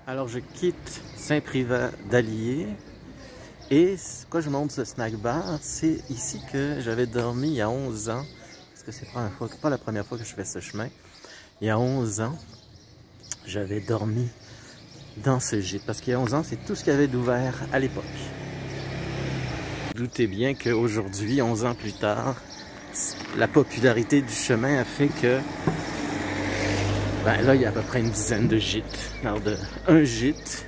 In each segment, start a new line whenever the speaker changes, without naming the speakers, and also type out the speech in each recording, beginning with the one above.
Alors je quitte Saint-Privat d'Allier et pourquoi je monte ce snack bar, c'est ici que j'avais dormi il y a 11 ans, parce que c'est pas la première fois que je fais ce chemin. Il y a 11 ans, j'avais dormi dans ce gîte, parce qu'il y a 11 ans, c'est tout ce qu'il y avait d'ouvert à l'époque. Doutez bien qu'aujourd'hui, 11 ans plus tard, la popularité du chemin a fait que là, il y a à peu près une dizaine de gîtes. Alors, un gîte,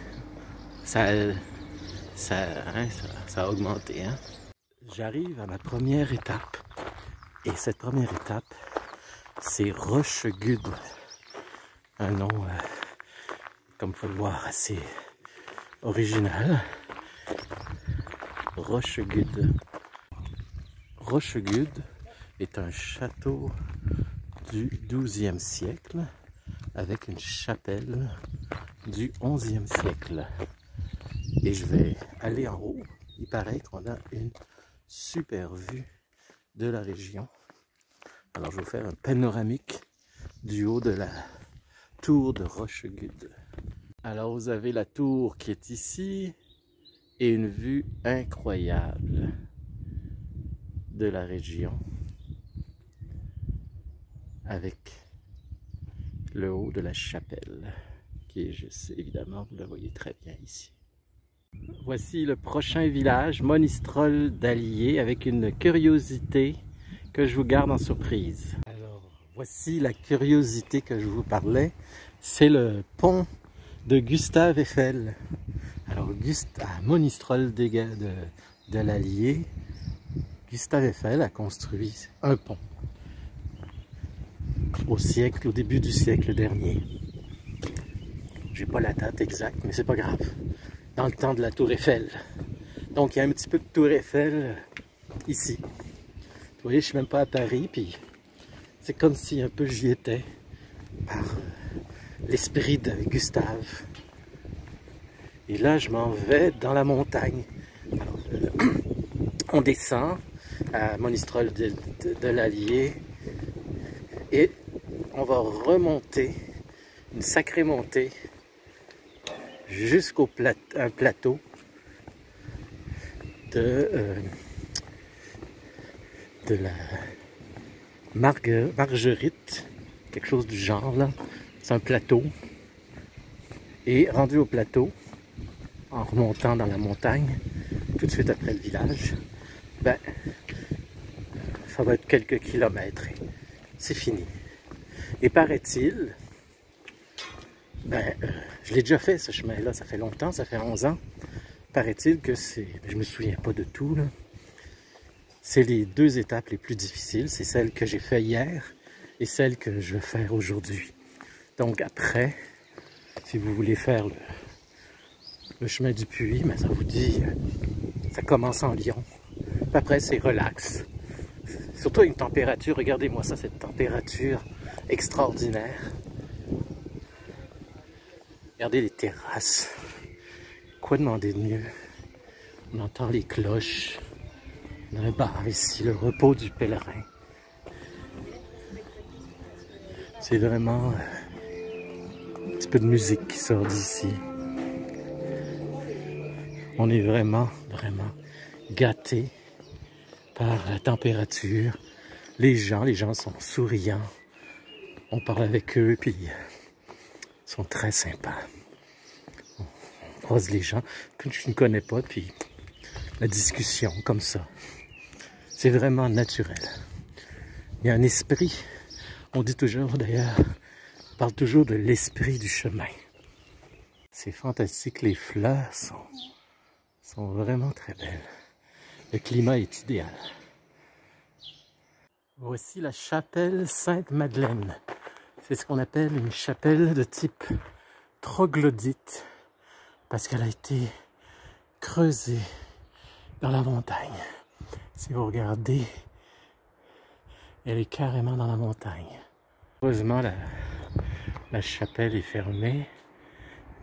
ça a augmenté. Hein? J'arrive à ma première étape. Et cette première étape, c'est Rochegude. Un nom, comme vous pouvez le voir, assez original. Rochegude. Rochegude est un château du XIIe siècle avec une chapelle du XIe siècle. Et je vais aller en haut. Il paraît qu'on a une super vue de la région. Alors je vais vous faire un panoramique du haut de la tour de Rochegude. Alors vous avez la tour qui est ici et une vue incroyable de la région avec le haut de la chapelle qui est juste, évidemment, vous le voyez très bien ici. Voici le prochain village, Monistrol d'Allier, avec une curiosité que je vous garde en surprise. Alors, voici la curiosité que je vous parlais, c'est le pont de Gustave Eiffel. Alors, à Monistrol de l'Allier, Gustave Eiffel a construit un pont au début du siècle dernier. J'ai pas la date exacte, mais c'est pas grave. Dans le temps de la Tour Eiffel. Donc il y a un petit peu de Tour Eiffel ici. Vous voyez, je suis même pas à Paris, puis c'est comme si un peu j'y étais par l'esprit de Gustave. Et là, je m'en vais dans la montagne. Alors, on descend à Monistrol de l'Allier et on va remonter, une sacrée montée, jusqu'au plateau de la Marguerite, quelque chose du genre là. C'est un plateau. Et rendu au plateau, en remontant dans la montagne, tout de suite après le village, ça va être quelques kilomètres. C'est fini. Et paraît-il, je l'ai déjà fait ce chemin-là, ça fait longtemps, ça fait 11 ans. Paraît-il que je me souviens pas de tout, là. C'est les deux étapes les plus difficiles, c'est celle que j'ai fait hier et celle que je vais faire aujourd'hui. Donc après, si vous voulez faire le chemin du Puy, ça vous dit, ça commence en Lyon. Puis après, c'est relax. Surtout une température, regardez-moi ça, cette température extraordinaire. Regardez les terrasses. Quoi demander de mieux? On entend les cloches. On a un bar ici, le repos du pèlerin. C'est vraiment un petit peu de musique qui sort d'ici. On est vraiment, vraiment gâtés par la température. Les gens sont souriants. On parle avec eux, puis ils sont très sympas. On croise les gens que je ne connais pas, puis la discussion comme ça. C'est vraiment naturel. Il y a un esprit, on dit toujours d'ailleurs, on parle toujours de l'esprit du chemin. C'est fantastique, les fleurs sont vraiment très belles. Le climat est idéal. Voici la chapelle Sainte-Madeleine. C'est ce qu'on appelle une chapelle de type troglodyte, parce qu'elle a été creusée dans la montagne. Si vous regardez, elle est carrément dans la montagne. Heureusement, la chapelle est fermée,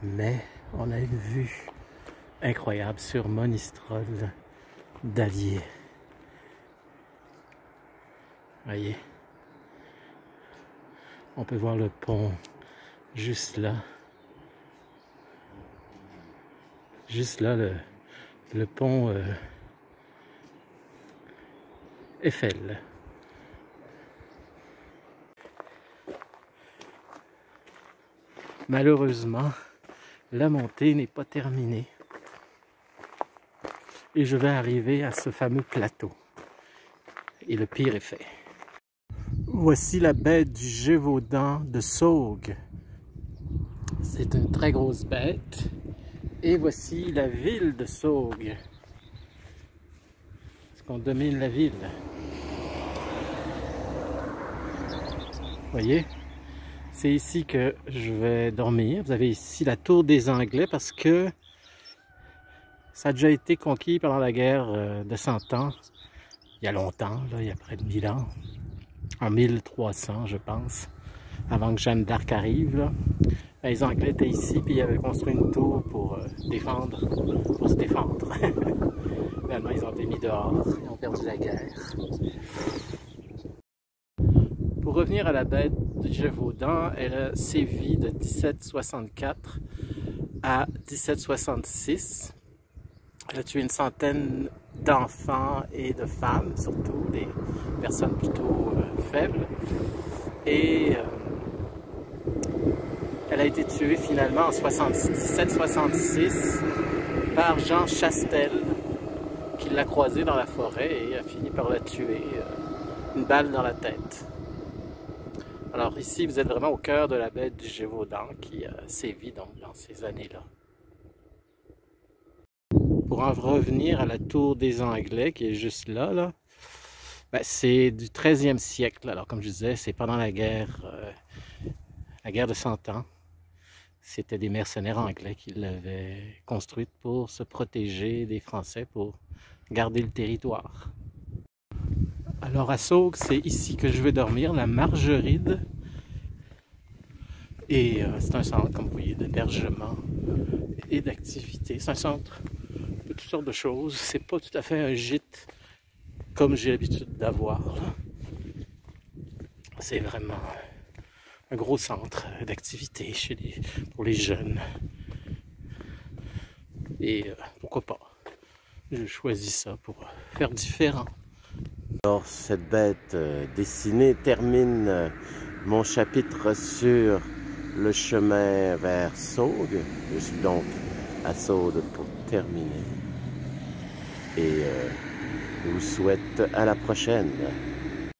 mais on a une vue incroyable sur Monistrol d'Allier. Voyez, on peut voir le pont juste là. Juste là, le pont Eiffel. Malheureusement, la montée n'est pas terminée. Et je vais arriver à ce fameux plateau. Et le pire est fait. Voici la bête du Gévaudan de Saugues. C'est une très grosse bête. Et voici la ville de Saugues. Est-ce qu'on domine la ville? Voyez? C'est ici que je vais dormir. Vous avez ici la tour des Anglais parce que ça a déjà été conquis pendant la guerre de 100 ans. Il y a longtemps, là, il y a près de 1000 ans. En 1300, je pense. Avant que Jeanne d'Arc arrive, là. Les Anglais étaient ici, puis ils avaient construit une tour pour se défendre. Finalement, ils ont été mis dehors, ils ont perdu la guerre. Pour revenir à la bête du Gévaudan, elle a sévi de 1764 à 1766. Elle a tué une centaine d'enfants et de femmes, surtout des personnes plutôt faibles. Et elle a été tuée finalement en 1766 par Jean Chastel, qui l'a croisée dans la forêt et a fini par la tuer, une balle dans la tête. Alors ici, vous êtes vraiment au cœur de la bête du Gévaudan qui sévit donc dans ces années-là. Pour en revenir à la tour des Anglais, qui est juste là, ben, c'est du 13e siècle. Alors comme je disais, c'est pendant la guerre de 100 ans. C'était des mercenaires anglais qui l'avaient construite pour se protéger des Français, pour garder le territoire. Alors à Saugues, c'est ici que je vais dormir, la Margeride. Et c'est un centre, comme vous voyez, d'hébergement et d'activité. C'est un centre de toutes sortes de choses. C'est pas tout à fait un gîte comme j'ai l'habitude d'avoir. C'est vraiment un gros centre d'activité pour les jeunes. Et pourquoi pas? Je choisis ça pour faire différent.
Alors cette bête dessinée termine mon chapitre sur le chemin vers Saugues. Je suis donc à Saugues pour terminer. Et je vous souhaite à la prochaine.